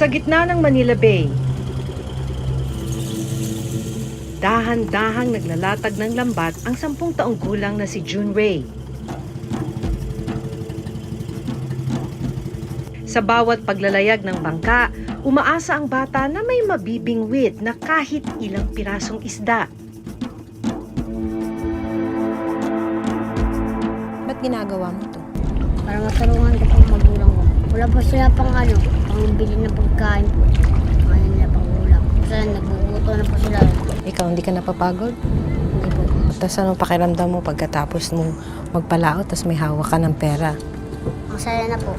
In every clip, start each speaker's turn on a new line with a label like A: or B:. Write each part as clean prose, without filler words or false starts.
A: Sa gitna ng Manila Bay, dahan-dahang naglalatag ng lambat ang 10 taong gulang na si June Ray. Sa bawat paglalayag ng bangka, umaasa ang bata na may mabibingwit na kahit ilang pirasong isda.
B: Ba't ginagawa mo to?
C: Para matulungan ko pang magulang ko. Wala pa sila pang pangbili ng pagkain po. Ano nila pang ulam. Kasi nagbubuto na po sila.
B: Ikaw, hindi ka napapagod?
C: Hindi po.
B: Tapos anong pakiramdam mo pagkatapos mo magpalaot tapos may hawak ka ng pera?
C: Masaya na po.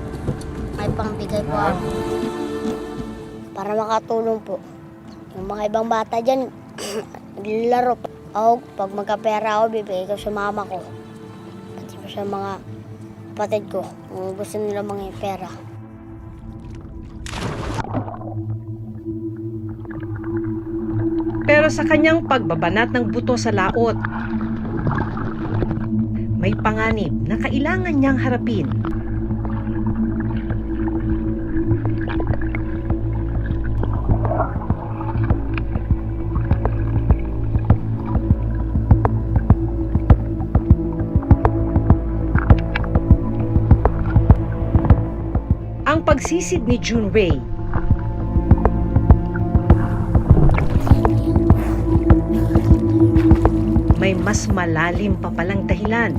C: May pangbigay po ako. Para makatulong po. Yung mga ibang bata dyan, naglalaro po. Ako, pag magkapera ako, bibigay ko sa mama ko. Pati po sa mga kapatid ko, kung gusto nila mga pera.
A: Pero sa kanyang pagbabanat ng buto sa laot, may panganib na kailangan niyang harapin. Ang pagsisid ni June Ray. May mas malalim pa palang dahilan.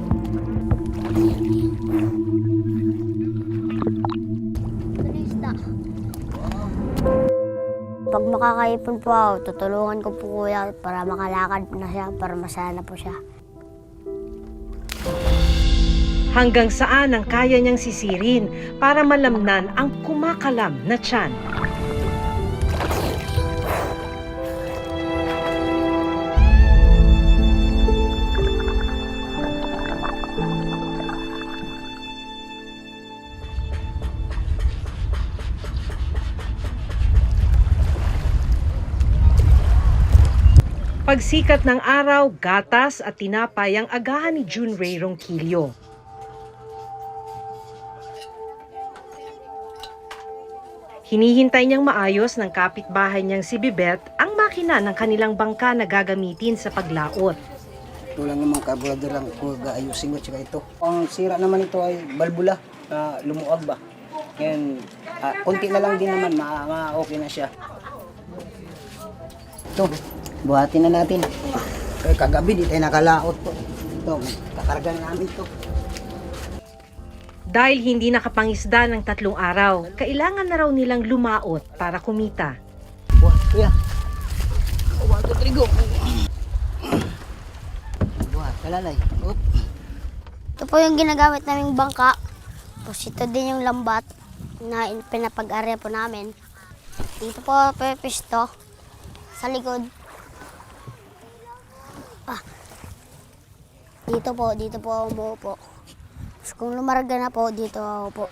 C: Pag makakaipon po ako, tutulungan ko po kuya para makalakad na siya, para masaya na po siya.
A: Hanggang saan ang kaya niyang sisirin para malamnan ang kumakalam na tiyan. Pagsikat ng araw, gatas at tinapay ang agahan ni June Ray Ronquillo. Hinihintay niyang maayos ng kapitbahay niyang si Bibet ang makina ng kanilang bangka na gagamitin sa paglaot.
D: Ito lang naman kabulador lang ko gaayusin ko tsaka ito. Ang sira naman ito ay balbula na lumuag ba. Yan, konti na lang din naman, okay na siya. Ito, buhatin na natin. Kaya kagabi di tayo nakalaot po. Ito, kakarga na namin ito.
A: Dahil hindi nakapangisda ng 3 araw, kailangan na raw nilang lumaot para kumita.
D: Buhat, kuya. Buhat ko trigo. Buhat, kalalay. Oop.
C: Ito po yung ginagamit naming bangka. Tapos ito din yung lambat na pinapag-area po namin. Dito po pepisto sa likod. Dito po ako umuupo. Tapos kung lumarga na po, dito ako po.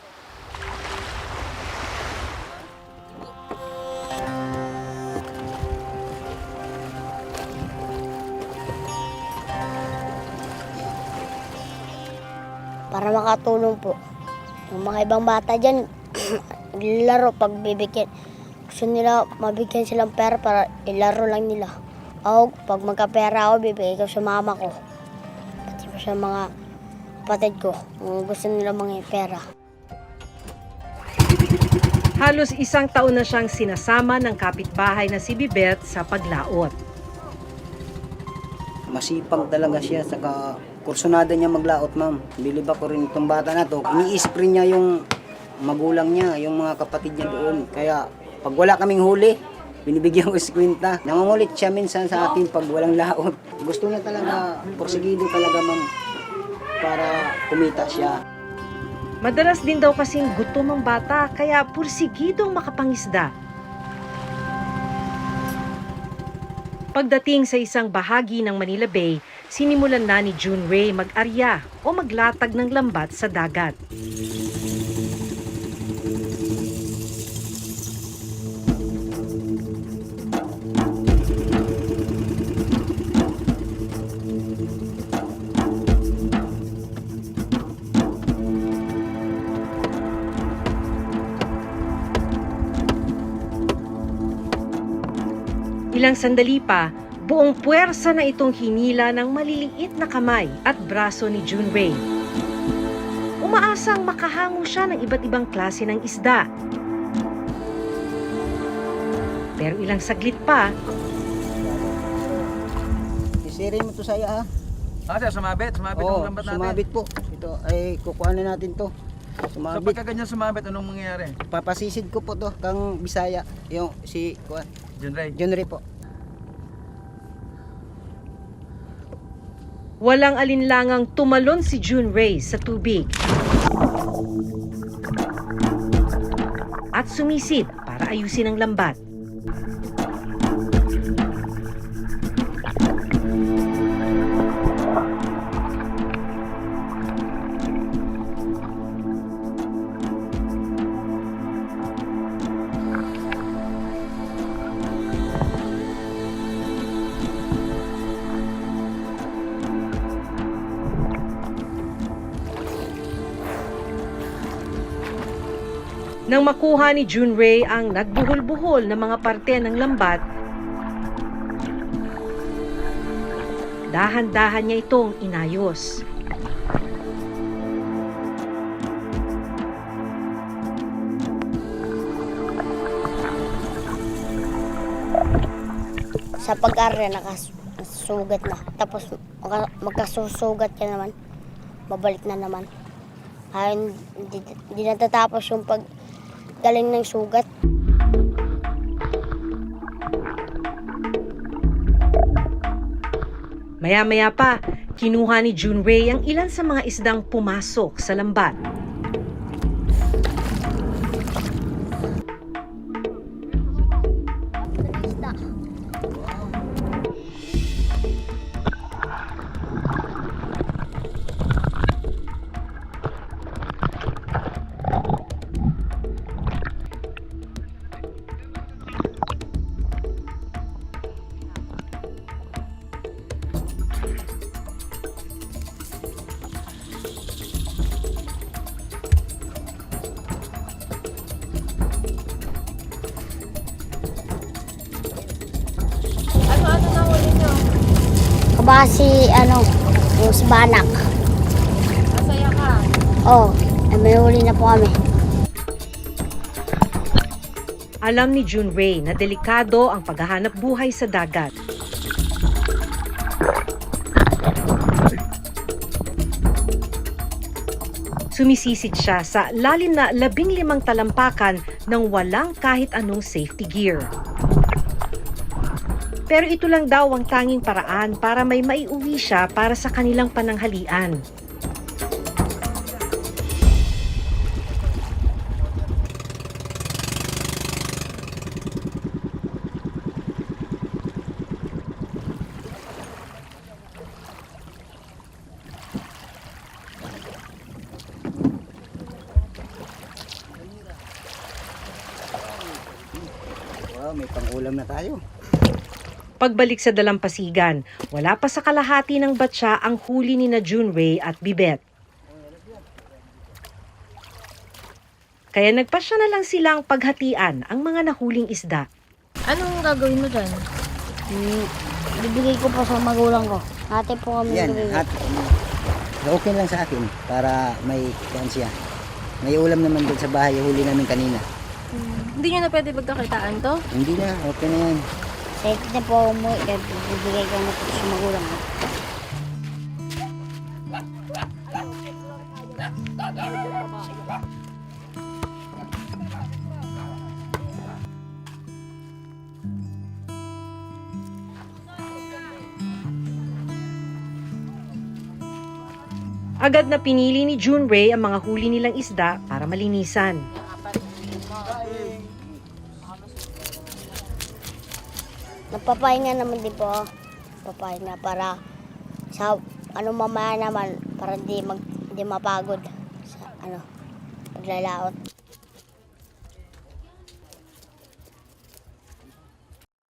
C: Para makatulong po. Yung mga ibang bata dyan, naglalaro pag bibigyan. Gusto nila mabigyan silang pera para ilaro lang nila. Ako, pag magkapera ako, bibigay ko sa mama ko. Pati po sa mga kapatid ko, kung gusto nila mga pera.
A: Halos 1 taon na siyang sinasama ng kapitbahay na si Bibet sa paglaot.
D: Masipag talaga siya, saka kursunada niya maglaot, ma'am. Bilib ako rin itong bata na to. Ini-spray niya yung magulang niya, yung mga kapatid niya doon. Kaya pag wala kaming huli, binibigyan ko si kwenta. Nangungulit siya minsan sa akin pag walang laot. Gusto niya talaga, porsigido talaga, ma'am, para kumita siya.
A: Madalas din daw kasing gutom ang bata kaya pursigidong makapangisda. Pagdating sa isang bahagi ng Manila Bay, sinimulan na ni June Ray mag-arya o maglatag ng lambat sa dagat. Ilang sandali pa, buong puwersa na itong hinila ng maliliit na kamay at braso ni Junrei. Umaasang makahango siya ng iba't ibang klase ng isda. Pero ilang saglit pa,
D: Isiri mo to saya ha.
E: Sir, sumabit
D: Oo,
E: yung lambat natin.
D: sumabit po. Ito ay kukuha na natin to.
E: So
D: Sumabit.
E: pagka ganyan sumabit, anong mangyayari?
D: Papasisid ko po to kang Bisaya. Yung si kuan.
E: Junrei.
D: Junrei po.
A: walang alinlangang tumalon si Junrei sa tubig. At sumisid para ayusin ang lambat. Nang makuha ni Junrei ang nagbuhol-buhol na mga parte ng lambat, dahan-dahan niya itong inayos.
C: Sa pag-aaral, nakasugat na. Tapos magkasusugat ka naman, babalik na naman. Ay, hindi natatapos yung paggaling ng sugat.
A: Maya-maya pa, kinuha ni Junrei ang ilan sa mga isdang pumasok sa lambat.
C: Kabasi, yung si Banak.
B: Masaya ka.
C: Oo, may huli na po kami.
A: Alam ni Junrei na delikado ang paghahanap buhay sa dagat. Sumisisid siya sa lalim na 15 talampakan ng walang kahit anong safety gear. Pero ito lang daw ang tanging paraan para may maiuwi siya para sa kanilang pananghalian.
D: Wow, may pang-ulam na tayo.
A: Pagbalik sa dalampasigan, wala pa sa kalahati ng batya ang huli ni na Junrei at Bibet. Kaya nagpasya na lang silang paghatian ang mga nahuling isda.
B: Anong gagawin mo dyan?
C: Bibigay ko po sa magulang ko. Ate po kami
D: Yan,
C: bibigay.
D: at okay lang sa akin para may siya. May ulam naman doon sa bahay, huli namin kanina.
B: Hindi nyo na pwede pagkakitaan to?
D: Hindi na, okay na yan.
C: Kahit na po umuwi, bibigay ko na po sa magulang ko.
A: Agad na pinili ni Junrei ang mga huli nilang isda para malinisan.
C: Nagpapahinga naman din po. Papahinga para sa mamaya naman para hindi mapagod sa paglalaot.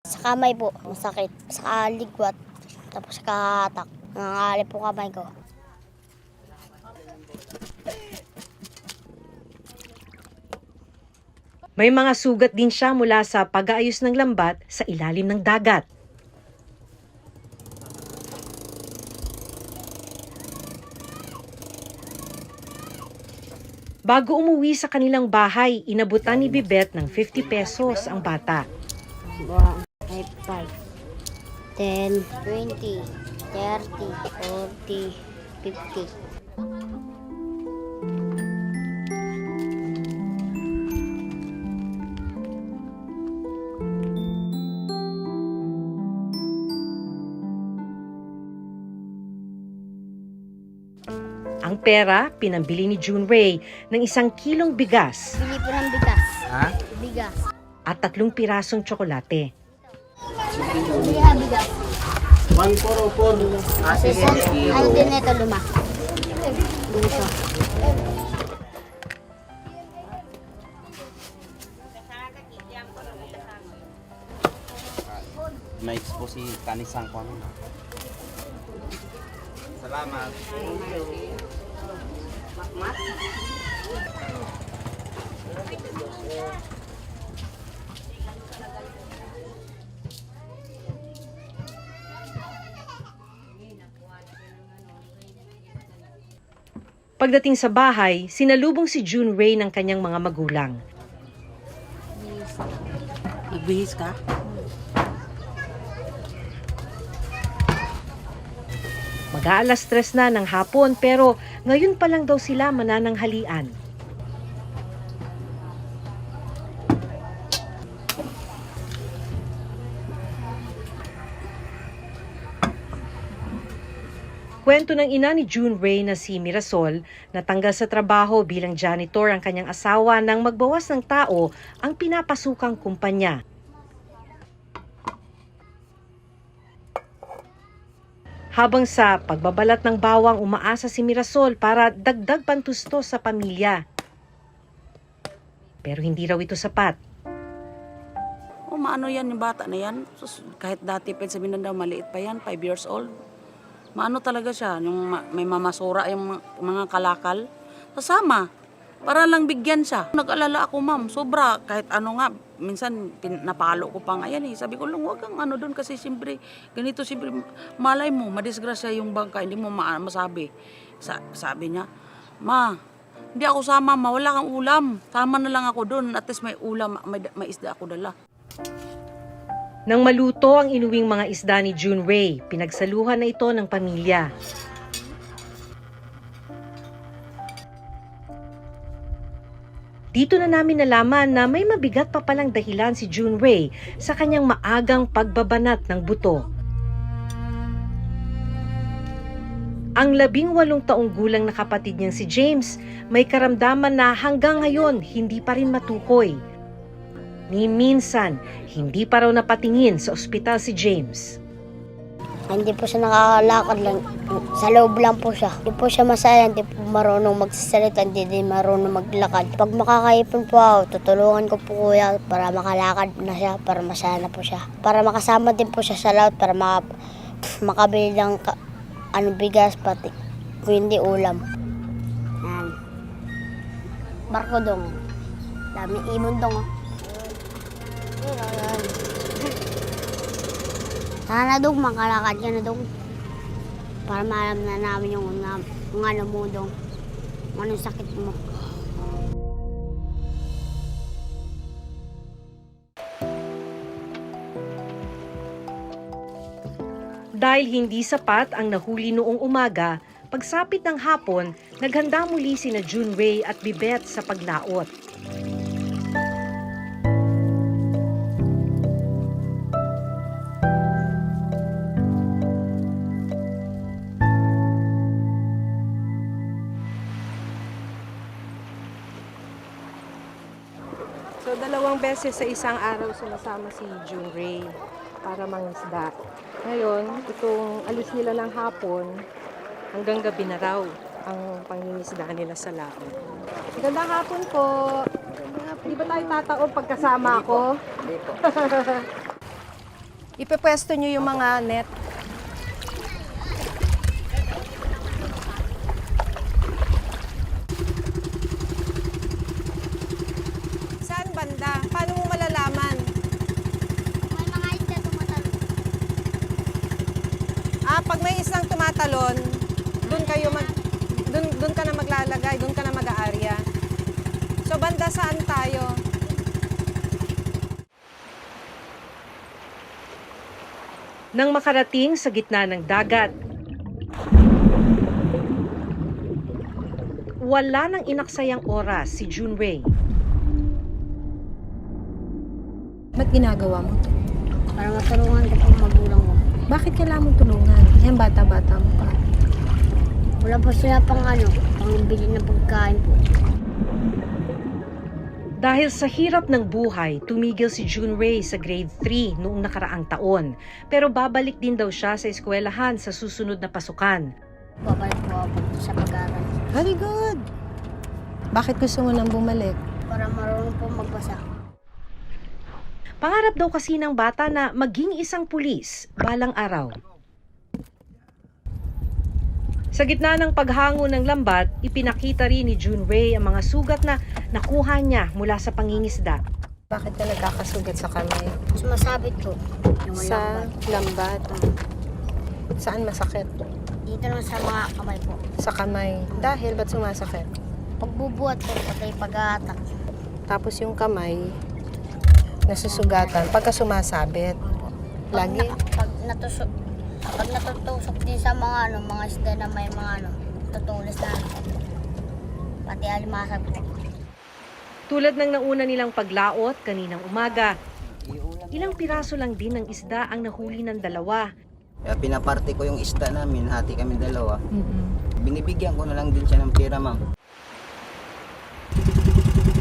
C: Sa kamay po, masakit. Sa ligwat, tapos sa kahatak. Nangangalip po kamay ko.
A: May mga sugat din siya mula sa pag-aayos ng lambat sa ilalim ng dagat. Bago umuwi sa kanilang bahay, inabutan ni Bibet ng 50 pesos ang bata.
C: 1, 5, 10, 20, 30, 40, 50.
A: Ang pera, pinambili ni June Ray ng 1 kilong bigas
C: Bili po ng bigas.
E: Ha?
C: Bigas.
A: at 3 pirasong tsokolate.
C: Bili ha bigas. 1,404. Ano din ito, luma? Dito.
F: May expo si Kanisang ko. Salamat.
A: Pagdating sa bahay, sinalubong si June Ray ng kanyang mga magulang.
G: Nagbihis ka?
A: Mag-aalas 3 na ng hapon pero ngayon pa lang daw sila manananghalian. Kwento ng ina ni June Ray na si Mirasol, natanggal sa trabaho bilang janitor ang kanyang asawa nang magbawas ng tao ang pinapasukang kumpanya. Habang sa pagbabalat ng bawang umaasa si Mirasol para dagdag pantustos sa pamilya. Pero hindi raw ito sapat.
G: O maano yan yung bata na yan? Sus, kahit dati pa sabihin na daw maliit pa yan, 5 years old. Maano talaga siya, yung may mamasura yung mga kalakal. Kasama, para lang bigyan siya. Nag-alala ako ma'am, sobra, kahit ano nga, minsan napalo ko pa nga yan eh. Sabi ko lang, huwag kang ano doon kasi siyempre, ganito siyempre, malay mo, madisgrasya yung bangka, hindi mo masabi. Sabi niya, ma, hindi ako sama, ma, wala kang ulam. Sama na lang ako doon, at least may ulam, may isda ako dala.
A: Nang maluto ang inuwing mga isda ni June Ray, pinagsaluhan na ito ng pamilya. Dito na namin nalaman na may mabigat pa palang dahilan si June Ray sa kanyang maagang pagbabanat ng buto. Ang 18 taong gulang na kapatid niyang si James may karamdaman na hanggang ngayon hindi pa rin matukoy. Ni minsan, hindi pa raw napatingin sa ospital si James.
C: Hindi po siya nakakalakad lang. Sa loob lang po siya. Hindi po siya masaya, hindi po marunong magsasalita, hindi din marunong maglakad. Pag makakaipon po ako, tutulungan ko po kuya para makalakad na siya, para masaya na po siya. Para makasama din po siya sa laot, para makabili ng bigas, pati kung hindi ulam. Yan. Barko dong. Dami ibon dong. Sana dong, makalakad ka na dong. Para maalam na namin yung ano mo dong. Anong sakit mo.
A: Dahil hindi sapat ang nahuli noong umaga, pagsapit ng hapon, naghanda muli sina June Ray at Bibet sa paglaot.
B: So, 2 beses sa isang araw sumasama si June Ray para mangisda. Ngayon, itong alis nila ng hapon, hanggang gabi na raw ang pangingisda nila sa laot. Gandang hapon po. Di ba tayo tataon pagkasama ako?
D: Hindi po.
B: Ipepwesto nyo yung mga net. Saan banda? nakalagay, doon ka na mag-aarya. So, banda saan tayo?
A: Nang makarating sa gitna ng dagat, wala nang inaksayang oras si Junrei.
B: Ba't ginagawa mo to?
C: Para matulungan ko pong magulang ko.
B: Bakit kailangan mong tulungan? Yan, bata-bata mo pa.
C: Wala pa sila pang pangbili ng pagkain po.
A: Dahil sa hirap ng buhay, tumigil si Junrei sa grade 3 noong nakaraang taon. Pero babalik din daw siya sa eskwelahan sa susunod na pasukan.
C: Babalik po ako sa pag-aaral.
B: Very good. Bakit gusto mo nang bumalik?
C: Para marunong po magbasa.
A: Pangarap daw kasi ng bata na maging isang pulis balang araw. Sa gitna ng paghango ng lambat, ipinakita rin ni Junrei ang mga sugat na nakuha niya mula sa pangingisda.
B: Bakit ka nagkakasugat sa kamay?
C: Sumasabit po. Yung
B: Sa
C: lambat.
B: lambat. Saan masakit?
C: Dito lang sa mga kamay po.
B: Sa kamay. Dahil ba't sumasakit?
C: Pagbubuhat po, pati pag-aatak.
B: Tapos yung kamay, nasusugatan pagka sumasabit. Lagi?
C: Pag natutusok din sa mga mga isda na may mga tutulis na pati alimasag po.
A: Tulad ng nauna nilang paglaot kaninang umaga, ilang piraso lang din ng isda ang nahuli ng dalawa.
D: Kaya pinaparte ko yung isda namin, hati kami dalawa. Binibigyan ko na lang din siya ng pera, ma'am.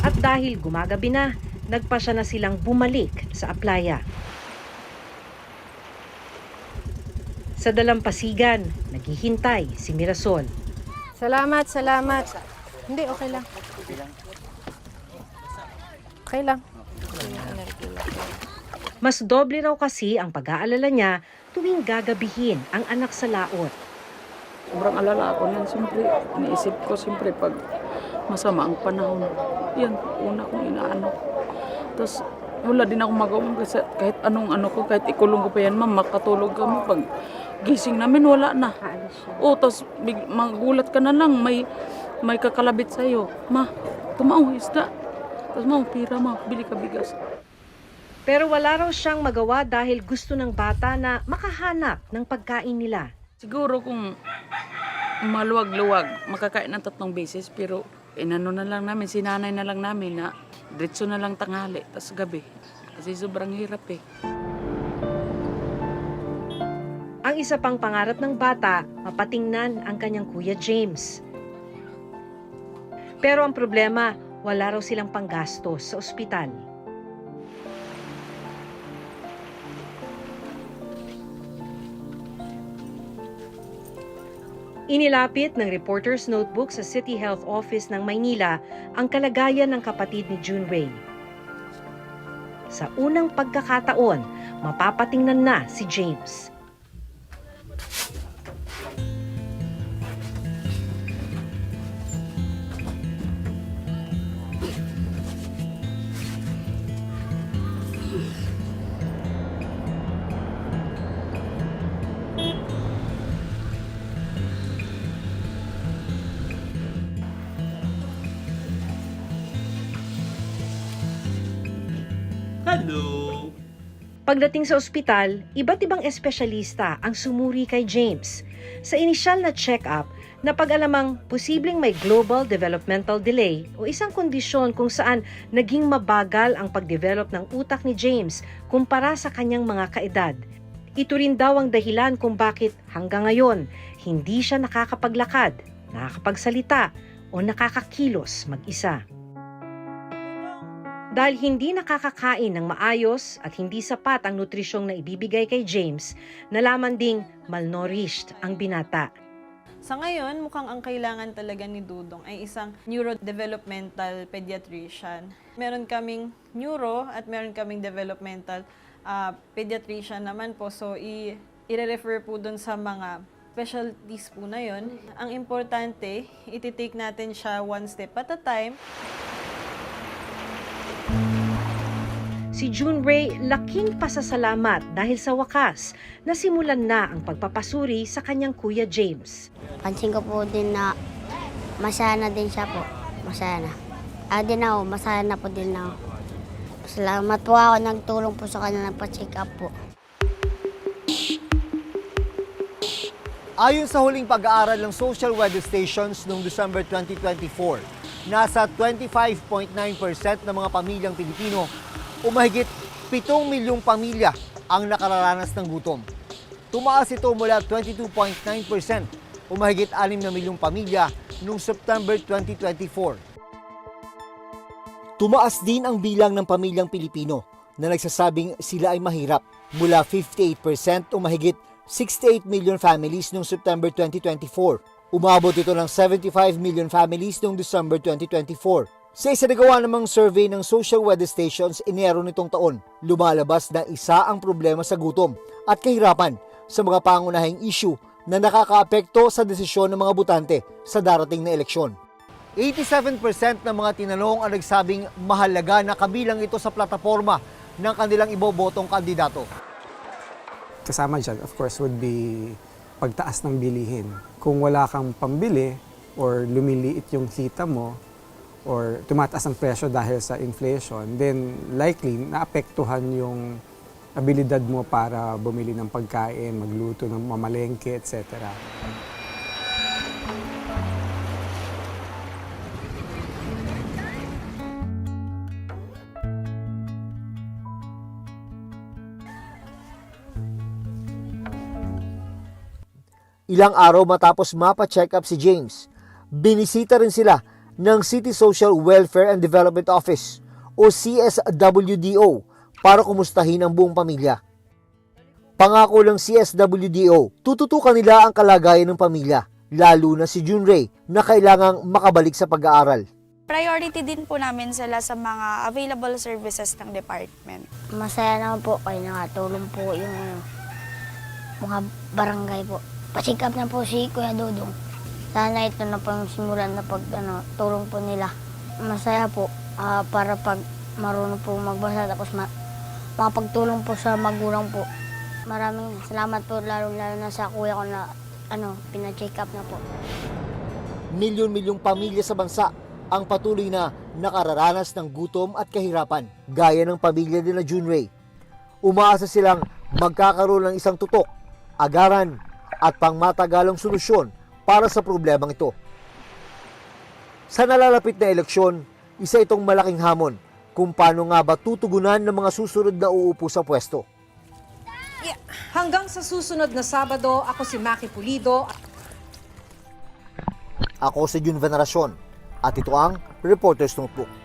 A: At dahil gumagabi na, nagpasya na silang bumalik sa aplaya. Sa dalampasigan, naghihintay si Mirasol.
B: Salamat. Hindi, okay lang. Okay lang.
A: Mas doble raw kasi ang pag-aalala niya tuwing gagabihin ang anak sa laot.
G: Sobrang alala ako niyan. Siyempre, naisip ko siyempre pag masama ang panahon. Yan, una kong inaano. Tapos, wala din ako magawa kasi kahit anong ko, kahit ikulong ko pa yan, ma'am, makatulog kami. Pag gising namin, wala na. O, tapos magulat ka na lang, may kakalabit sa'yo. Ma, tumao, isda. Tapos, ma, pira, ma, bili ka bigas.
A: Pero wala raw siyang magawa dahil gusto ng bata na makahanap ng pagkain nila.
G: Siguro kung maluwag-luwag, makakain ng 3 beses, pero inano na lang namin, sinanay na lang namin na diretso na lang tanghali, tas gabi. Kasi sobrang hirap eh.
A: Ang isa pang pangarap ng bata, mapatingnan ang kanyang kuya James. Pero ang problema, wala raw silang panggastos sa ospital. Inilapit ng Reporter's Notebook sa City Health Office ng Maynila ang kalagayan ng kapatid ni Junrei. Sa unang pagkakataon, mapapatingnan na si James.
F: Hello!
A: Pagdating sa ospital, iba't ibang espesyalista ang sumuri kay James. Sa inisyal na check-up, napag-alamang posibleng may global developmental delay o isang kondisyon kung saan naging mabagal ang pagdevelop ng utak ni James kumpara sa kanyang mga kaedad. Ito rin daw ang dahilan kung bakit hanggang ngayon hindi siya nakakapaglakad, nakakapagsalita o nakakakilos mag-isa. Dahil hindi nakakakain ng maayos at hindi sapat ang nutrisyong na ibibigay kay James, nalaman ding malnourished ang binata.
H: Sa ngayon, mukhang ang kailangan talaga ni Dudong ay isang neurodevelopmental pediatrician. Meron kaming neuro at meron kaming developmental pediatrician naman po. So, i-refer po dun sa mga specialties po na yun. Ang importante, iti-take natin siya one step at a time.
A: Si Junrei laking pasasalamat dahil sa wakas nasimulan na ang pagpapasuri sa kanyang kuya James.
C: Pansin ko po din na masaya na din siya po. Masaya na. Din ako, masaya na po din ako. Salamat po ako, nagtulong po sa kanya, nagpa-check up po.
I: Ayon sa huling pag-aaral ng Social Weather Stations noong December 2024, nasa 25.9% ng mga pamilyang Pilipino o mahigit 7 milyong pamilya ang nakararanas ng gutom. Tumaas ito mula 22.9% o mahigit 6 na milyong pamilya noong September 2024. Tumaas din ang bilang ng pamilyang Pilipino na nagsasabing sila ay mahirap mula 58% o mahigit 68 million families noong September 2024. Umabot ito ng 75 million families noong December 2024. Sa isinagawa namang survey ng Social Weather Stations Enero nitong taon, lumalabas na isa ang problema sa gutom at kahirapan sa mga pangunahing issue na nakakaapekto sa desisyon ng mga botante sa darating na eleksyon. 87% ng mga tinanong ang nagsabing mahalaga na kabilang ito sa plataforma ng kanilang ibobotong kandidato.
J: Kasama dyan, of course, would be pagtaas ng bilihin. Kung wala kang pambili or lumiliit yung kita mo or tumataas ang presyo dahil sa inflation, then likely naapektuhan yung abilidad mo para bumili ng pagkain, magluto ng mamalengke, etc.
I: Ilang araw matapos mapa-check up si James, binisita rin sila ng City Social Welfare and Development Office o CSWDO para kumustahin ang buong pamilya. Pangako ng CSWDO, tututukan nila ang kalagayan ng pamilya, lalo na si Junray na kailangang makabalik sa pag-aaral.
K: Priority din po namin sila sa mga available services ng department.
C: Masaya naman po kayo, nakatulong po yung mga barangay po. Pa-check up na po si Kuya Dudong. Sana ito na po yung simulan na tulong po nila. Masaya po para pag marunong po magbasa tapos makapagtulong po sa magulang po. Maraming salamat po lalo na sa kuya ko na pina-check up na po.
I: Milyon-milyong pamilya sa bansa ang patuloy na nakararanas ng gutom at kahirapan, gaya ng pamilya nila Junray. Umaasa silang magkakaroon ng isang tutok, agaran at pangmatagalang solusyon para sa problemang ito. Sa nalalapit na eleksyon, isa itong malaking hamon kung paano nga ba tutugunan ng mga susunod na uupo sa pwesto.
A: Hanggang sa susunod na Sabado, ako si Maki Pulido.
I: Ako si Jun Veneracion at ito ang Reporter's Notebook.